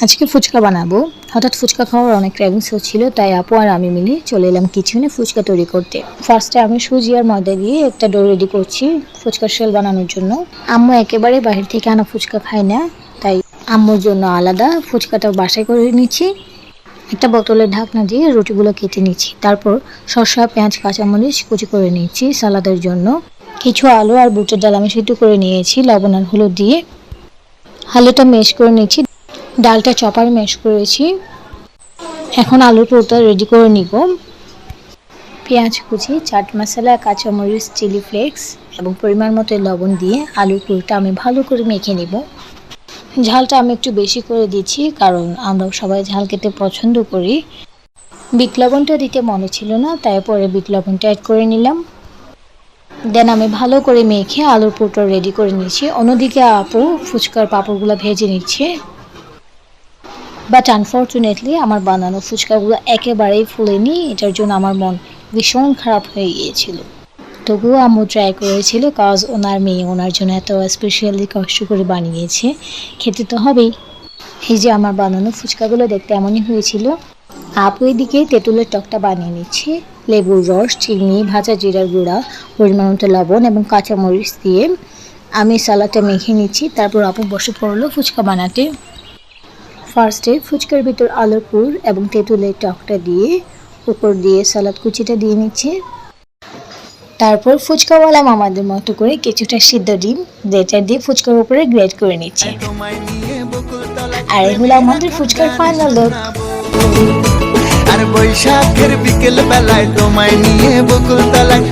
আজকে ফুচকা বানাবো। হঠাৎ ফুচকা খাওয়ার অনেক ক্রেভিংস হচ্ছিল, তাই আপু আর আমি মিলে চলে এলাম কিচেনে ফুচকা তৈরি করতে। ফার্স্টে আমি সুজি আর ময়দা দিয়ে একটা ডো রেডি করছি ফুচকার শেল বানানোর জন্য। আম্মু একেবারে বাইরে থেকে আনা ফুচকা খায় না, তাই আম্মুর জন্য আলাদা ফুচকাটা বাসায় করে নিচ্ছি। একটা বোতলের ঢাকনা দিয়ে রুটিগুলো কেটে নিচ্ছি, তারপর শসা, পেঁয়াজ, কাঁচামরিচ কুচি করে নিচ্ছি সালাদের জন্য। কিছু আলু আর বুটের ডাল আমি সিদ্ধ করে নিয়েছি লবণ আর হলুদ দিয়ে। আলুটা ম্যাশ করে নিচ্ছি, ডালটা চপার ম্যাশ করেছি। এখন আলুর পুরটা রেডি করে নিব। পেঁয়াজ কুচি, চাট মশলা, কাঁচামরিচ, চিলি ফ্লেক্স এবং পরিমাণ মতো লবণ দিয়ে আলুর পুরটা আমি ভালো করে মেখে নিব। ঝালটা আমি একটু বেশি করে দিচ্ছি, কারণ আমরা সবাই ঝাল খেতে পছন্দ করি। বিট লবণটা দিতে মনে ছিল না, তাই পরে বিট লবণটা অ্যাড করে নিলাম। দেন আমি ভালো করে মেখে আলুর পুরটা রেডি করে নিচ্ছি। অন্যদিকে আপু ফুচকার পাঁপড়গুলো ভেজে নিচ্ছে। বাট আনফর্চুনেটলি আমার বানানো ফুচকাগুলো একেবারেই ফুলেনি, এটার জন্য আমার মন ভীষণ খারাপ হয়ে গিয়েছিল। তবুও আম্মু ট্রাই করেছিল, কজ ওনার মেয়ে ওনার জন্য এত স্পেশালি কষ্ট করে বানিয়েছে, খেতে তো হবেই। এই যে আমার বানানো ফুচকাগুলো দেখতে এমনই হয়েছিল। আপু এদিকে তেঁতুলের টকটা বানিয়ে নিচ্ছে লেবুর রস, চিনি, ভাজা জিরার গুঁড়া, পরিমাণ মতো লবণ এবং কাঁচামরিচ দিয়ে। আমি সালাডটা মেখে নিচ্ছি, তারপর আপু বসে পড়লো ফুচকা বানাতে। ফার্স্টে ফুচকার ভিতর আলুর পুর এবং তেঁতুলের টকটা দিয়ে উপর দিয়ে সালাদ কুচিটা দিয়ে নিচ্ছে। তারপর ফুচকাওয়ালা মামাদের মতো করে কিছুটা সিদ্ধ ডিম যেটা দিয়ে ফুচকার উপরে গ্রেট করে নিচ্ছে। আর এগুলো আমাদের ফুচকার ফাইনাল লুক। আর বৈশাখের বিকেল বেলায় তোমায় নিয়ে বকুলতলায়